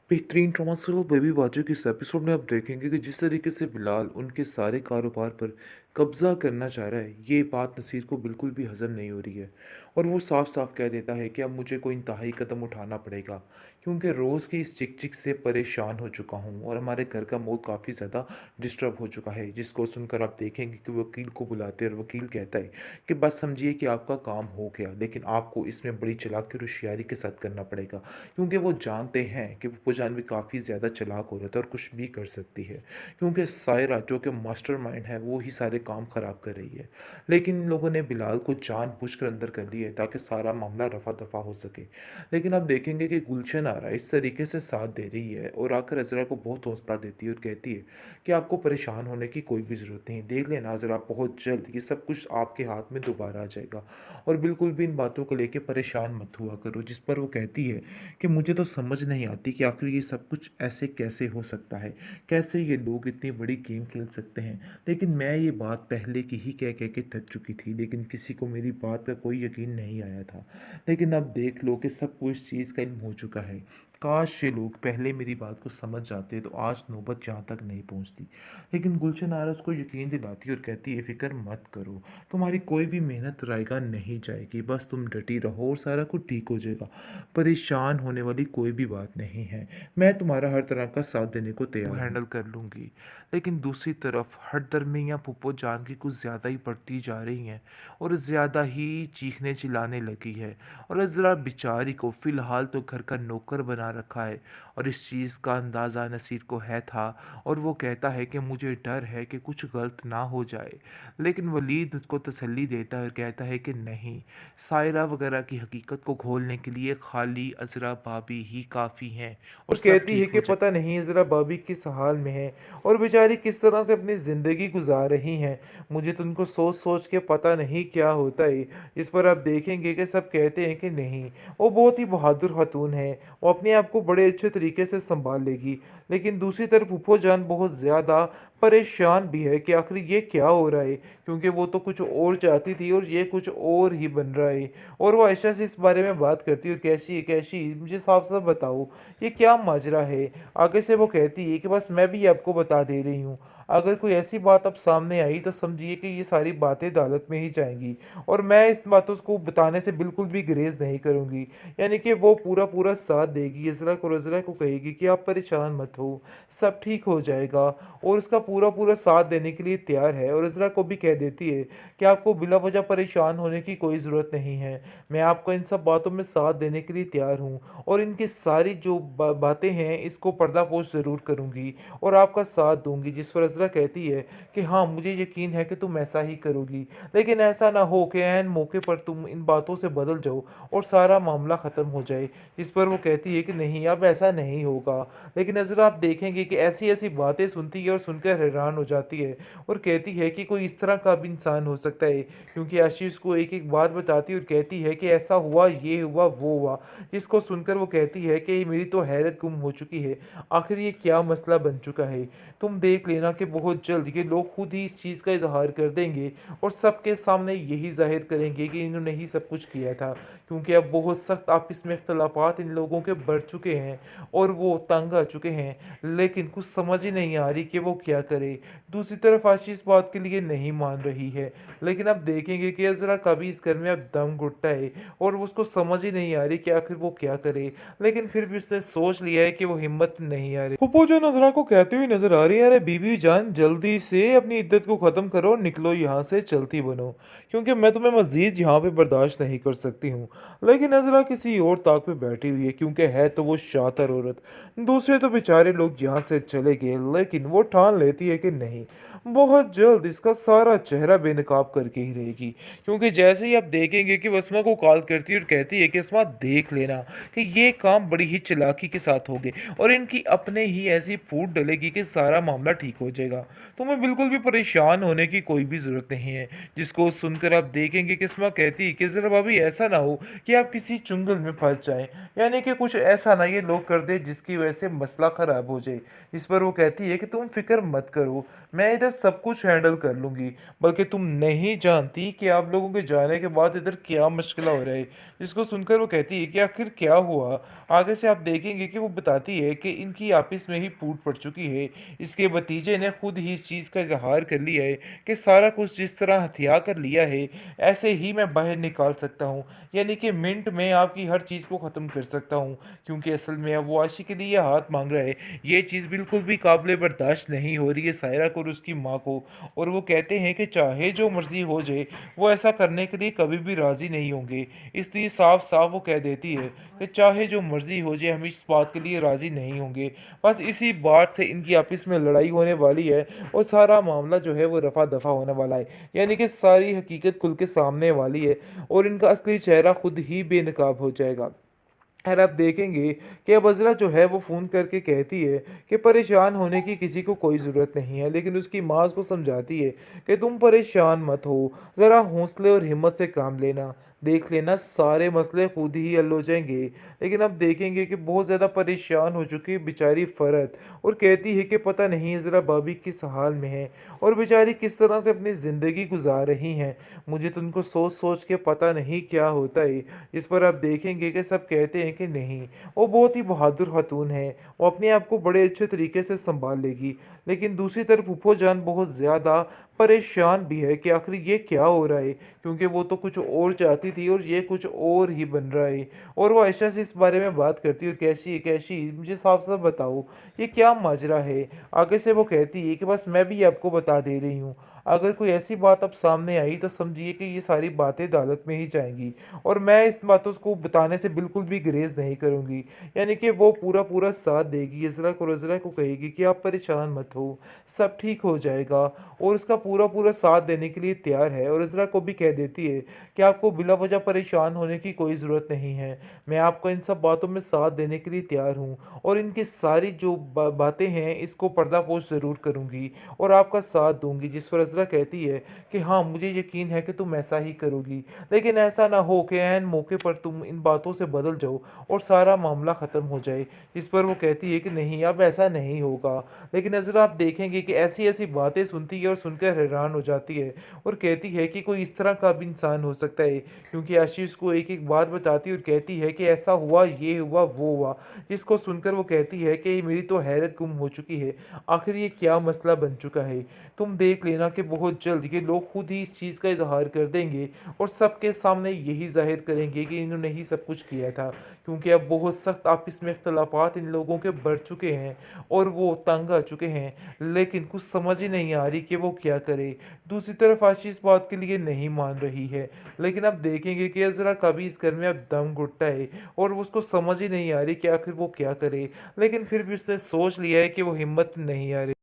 बेहतरीन trauma serial baby बाजू के इस एपिसोड में आप देखेंगे कि जिस तरीके से बिलाल उनके सारे कारोबार पर कब्जा करना चाह रहा है, ये बात नसीर को बिल्कुल भी हजम नहीं हो रही है। और वो साफ साफ कह देता है कि अब मुझे कोई इंतहाई कदम उठाना पड़ेगा, क्योंकि रोज़ की इस चिक चिक से परेशान हो चुका हूँ और हमारे घर का माहौल काफ़ी ज़्यादा डिस्टर्ब हो चुका है। जिसको सुनकर आप देखेंगे कि वकील को बुलाते हैं और वकील कहता है कि बस समझिए कि आपका काम हो गया, लेकिन आपको इसमें बड़ी चालाकी और होशियारी के साथ करना पड़ेगा, क्योंकि वो जानते हैं कि पप्पू जान भी काफ़ी ज़्यादा चालाक औरत है और कुछ भी कर सकती है, क्योंकि सायरा जो कि मास्टरमाइंड है वो ही सारे काम ख़राब कर रही है। लेकिन इन लोगों ने बिलाल को जानबूझकर अंदर कर लिया है ताकि सारा मामला रफा दफा हो सके। लेकिन आप देखेंगे कि गुलशन आरा इस तरीके से साथ दे रही है और आकर अजरा को बहुत हौसला देती है और कहती है कि आपको परेशान होने की कोई भी ज़रूरत नहीं, देख लेना अजरा, बहुत जल्द ये सब कुछ आपके हाथ में दोबारा आ जाएगा और बिल्कुल भी इन बातों को लेकर परेशान मत हुआ करो। जिस पर वो कहती है कि मुझे तो समझ नहीं आती कि आखिर ये सब कुछ ऐसे कैसे हो सकता है, कैसे ये लोग इतनी बड़ी गेम खेल सकते हैं। लेकिन मैं ये बात पहले की ही कह कह के थक चुकी थी, लेकिन किसी को मेरी बात का कोई यकीन नहीं आया था। लेकिन अब देख लो कि सबको इस चीज़ का इल्म हो चुका है। काश ये लोग पहले मेरी बात को समझ जाते तो आज नौबत यहाँ तक नहीं पहुँचती। लेकिन गुलशन आरा उसको यकीन दिलाती और कहती है, फ़िक्र मत करो, तुम्हारी कोई भी मेहनत रायगा नहीं जाएगी, बस तुम डटी रहो और सारा कुछ ठीक हो जाएगा। परेशान होने वाली कोई भी बात नहीं है। मैं तुम्हारा हर तरह का साथ देने को तैयार हूँ। हैंडल कर लूँगी। लेकिन दूसरी तरफ हठधर्मियाँ फूफो जान की कुछ ज़्यादा ही बढ़ती जा रही हैं और ज़्यादा ही चीखने चिल्लाने लगी है। और ज़रा बेचारी को फ़िलहाल तो घर का नौकर बना रखा है और इस चीज़ का अंदाज़ा नसीर को है था। और वो कहता है कि मुझे डर है कि कुछ गलत ना हो जाए। लेकिन वलीद उसको तसल्ली देता है और कहता है कि नहीं, सायरा वगैरह की हकीकत को घोलने के लिए खाली अजरा भाभी ही काफ़ी हैं और और सब कहती है ठीक कि हो जाए। पता नहीं ज़रा भाभी किस हाल में है और बेचारी किस तरह से अपनी ज़िंदगी गुजार रही हैं। मुझे तो उनको सोच सोच के पता नहीं क्या होता है। इस पर आप देखेंगे कि सब कहते हैं कि नहीं, वो बहुत ही बहादुर खातून है, वो अपने आप को बड़े अच्छे तरीके से संभाल लेगी। लेकिन दूसरी तरफ फूफो जान बहुत ज़्यादा परेशान भी है कि आखिर ये क्या हो रहा है, क्योंकि वो तो कुछ और चाहती थी और ये कुछ और ही बन रहा है। और वो आयशा से इस बारे में बात करती है और कैसी कैसी मुझे साफ साफ बताओ, ये क्या माजरा है। आगे से वो कहती है कि बस मैं भी आपको बता दे रही हूँ, अगर कोई ऐसी बात अब सामने आई तो समझिए कि ये सारी बातें अदालत में ही जाएंगी और मैं इस बातों को बताने से बिल्कुल भी गुरेज नहीं करूँगी। यानी कि वो पूरा पूरा साथ देगी, इजरा को रजरा को कहेगी कि आप परेशान मत हो, सब ठीक हो जाएगा, और उसका पूरा पूरा साथ देने के लिए तैयार है। और इजरा को भी कह देती है कि आपको बिला वजह परेशान होने की कोई ज़रूरत नहीं है, मैं आपको इन सब बातों में साथ देने के लिए तैयार हूँ और इनकी सारी जो बातें हैं इसको पर्दापोश ज़रूर करूँगी और आपका साथ दूँगी। जिस पर अज़रा कहती है कि हाँ, मुझे यकीन है कि तुम ऐसा ही करोगी, लेकिन ऐसा ना हो कि ऐन मौके पर तुम इन बातों से बदल जाओ और सारा मामला ख़त्म हो जाए। इस पर वो कहती है कि नहीं, अब ऐसा नहीं होगा। लेकिन अज़रा आप देखेंगे कि ऐसी-ऐसी बातें सुनती है और सुनकर हैरान हो जाती है और कहती है कि कोई इस तरह का भी इंसान हो सकता है, क्योंकि आशीष को एक-एक बात बताती है और कहती है कि ऐसा हुआ, ये हुआ, वो हुआ। जिसको सुनकर वो कहती है कि मेरी तो हैरत गुम हो चुकी है, आखिर ये क्या मसला बन चुका है। तुम देख लेना कि बहुत जल्द ये लोग खुद ही इस चीज़ का इज़हार कर देंगे और सबके सामने यही ज़ाहिर करेंगे कि इन्होंने ही सब कुछ किया था, क्योंकि अब बहुत सख्त आपस में इख्तलाफात इन लोगों के बढ़ चुके हैं और वो तंग आ चुके हैं। लेकिन कुछ समझ ही नहीं आ रही कि वो क्या करे। दूसरी तरफ आशी इस बात के लिए नहीं मान रही है, लेकिन अब देखेंगे कि अज़रा का भी इस घर में अब दम घुटता है और उसको समझ ही नहीं आ रही कि आखिर वो क्या करे। लेकिन फिर भी उसने सोच लिया है कि वो हिम्मत नहीं आ रही। फूफो जो नजरा को कहती हुई नजर आ रही है, अरे बीबी जान, जल्दी से अपनी इद्दत को खत्म करो, निकलो यहाँ से, चलती बनो, क्योंकि मैं तुम्हें मजीद यहाँ पे बर्दाश्त नहीं कर सकती हूँ। लेकिन नजरा किसी और ताक पे बैठी हुई है, क्योंकि है तो वो शातिर औरत। दूसरे तो बेचारे लोग यहाँ से चले गए, लेकिन वो ठान लेती है कि नहीं, बहुत जल्द इसका सारा चेहरा बेनकाब करके ही रहेगी। क्योंकि जैसे ही आप देखेंगे कि वो अस्मा को कॉल करती है और कहती है कि अस्मा, देख लेना कि ये काम बड़ी ही चालाकी के साथ होगे और इनकी अपने ही ऐसी फूट डलेगी कि सारा मामला ठीक हो जाएगा, तुम्हें बिल्कुल भी परेशान होने की कोई भी ज़रूरत नहीं है। जिसको सुनकर आप देखेंगे कि अस्मा कहती है कि ज़रा भाभी, ऐसा ना हो कि आप किसी चुंगल में फंस जाएं, यानी कि कुछ ऐसा ना ये लोग कर दे जिसकी वजह से मसला ख़राब हो जाए। इस पर वो कहती है कि तुम फिक्र मत मत करो, मैं इधर सब कुछ हैंडल कर लूँगी। बल्कि तुम नहीं जानती कि आप लोगों के जाने के बाद इधर क्या मुश्किल हो रहा है। जिसको सुनकर वो कहती है कि आखिर क्या हुआ? आगे से आप देखेंगे कि वो बताती है कि इनकी आपस में ही फूट पड़ चुकी है। इसके भतीजे ने खुद ही इस चीज़ का इज़हार कर लिया है कि सारा कुछ जिस तरह हथिया कर लिया है, ऐसे ही मैं बाहर निकाल सकता हूँ। यानी कि मिनट में आपकी हर चीज़ को ख़त्म कर सकता हूँ, क्योंकि असल में अब वो आशी के लिए ये हाथ माँग रहा है। ये चीज़ बिल्कुल भी काबिल बर्दाश्त नहीं हो रही है सायरा को और उसकी माँ को। और वो कहते हैं कि चाहे जो मर्ज़ी हो जाए, वो ऐसा करने के लिए कभी भी राज़ी नहीं होंगे। इसलिए साफ-साफ वो कह देती है कि चाहे जो मर्ज़ी हो जाए, हम इस बात के लिए राज़ी नहीं होंगे। बस इसी बात से इनकी आपस में लड़ाई होने वाली है और सारा मामला जो है वो रफ़ा-दफ़ा होने वाला है। यानी कि सारी हकीकत खुल के सामने वाली है और इनका असली चेहरा खुद ही बेनकाब हो जाएगा। और आप देखेंगे कि अब अज़रा जो है वो फ़ोन करके कहती है कि परेशान होने की किसी को कोई ज़रूरत नहीं है, लेकिन उसकी माँ उसको समझाती है कि तुम परेशान मत हो, ज़रा हौसले और हिम्मत से काम लेना, देख लेना सारे मसले खुद ही हल हो जाएंगे। लेकिन अब देखेंगे कि बहुत ज़्यादा परेशान हो चुकी है बेचारी फ़रत और कहती है कि पता नहीं ज़रा भाभी किस हाल में है और बेचारी किस तरह से अपनी ज़िंदगी गुजार रही हैं। मुझे तो उनको सोच सोच के पता नहीं क्या होता है। इस पर आप देखेंगे कि सब कहते हैं कि नहीं, वो बहुत ही बहादुर खातून है, वो अपने आप को बड़े अच्छे तरीके से सँभाल लेगी। लेकिन दूसरी तरफ फूफो जान बहुत ज़्यादा परेशान भी है कि आखिर ये क्या हो रहा है? क्योंकि वो तो कुछ और चाहती थी और ये कुछ और ही बन रहा है। और वो आयशा से इस बारे में बात करती है और कैसी कैसी मुझे साफ-साफ बताओ, ये क्या माजरा है? आगे से वो कहती है कि बस मैं भी आपको बता दे रही हूँ। अगर कोई ऐसी बात अब सामने आई तो समझिए कि ये सारी बातें अदालत में ही जाएँगी। और मैं इस बातों को बताने से बिल्कुल भी गुरेज़ नहीं करूँगी। यानी कि वो पूरा-पूरा साथ देगी, इज़रा को रज़रा को कहेगी कि आप परेशान मत हो, सब ठीक हो जाएगा और उसका पूरा-पूरा साथ देने के लिए तैयार है और इज़रा को भी कह देती है कि आपको बिला वजह परेशान होने की कोई ज़रूरत नहीं है। मैं आपको इन सब बातों में साथ देने के लिए तैयार हूँ और इनकी सारी जो बातें हैं इसको पर्दापोश ज़रूर करूँगी और आपका साथ दूँगी। जिस पर इज़रा कहती है कि हाँ, मुझे यकीन है कि तुम ऐसा ही करोगी। लेकिन ऐसा ना हो कि ऐन मौके पर तुम इन बातों से बदल जाओ और सारा मामला ख़त्म हो जाए। इस पर वो कहती है कि नहीं, अब ऐसा नहीं होगा। लेकिन नज़र आप देखेंगे कि ऐसी-ऐसी बातें सुनती है और सुनकर हैरान हो जाती है और कहती है कि कोई इस तरह का भी इंसान हो सकता है, क्योंकि आशीष को एक-एक बात बताती है और कहती है कि ऐसा हुआ, ये हुआ, वो हुआ। जिसको सुनकर वो कहती है कि मेरी तो हैरत गुम हो चुकी है। आखिर ये क्या मसला बन चुका है? तुम देख लेना कि बहुत जल्द ये लोग खुद ही इस चीज़ का इज़हार कर देंगे और सबके सामने यही ज़ाहिर करेंगे कि इन्होंने ही सब कुछ किया था। क्योंकि अब बहुत सख्त आपस में इख्तलाफात इन लोगों के बढ़ चुके हैं और वो तंग आ चुके हैं, लेकिन कुछ समझ ही नहीं आ रही कि वो क्या करे। दूसरी तरफ आशी इस बात के लिए नहीं मान रही है, लेकिन अब देखेंगे कि अज़रा का भी इस घर में अब दम घुटता है और उसको समझ ही नहीं आ रही कि आखिर वो क्या करे। लेकिन फिर भी उसने सोच लिया है कि वो हिम्मत नहीं हारे।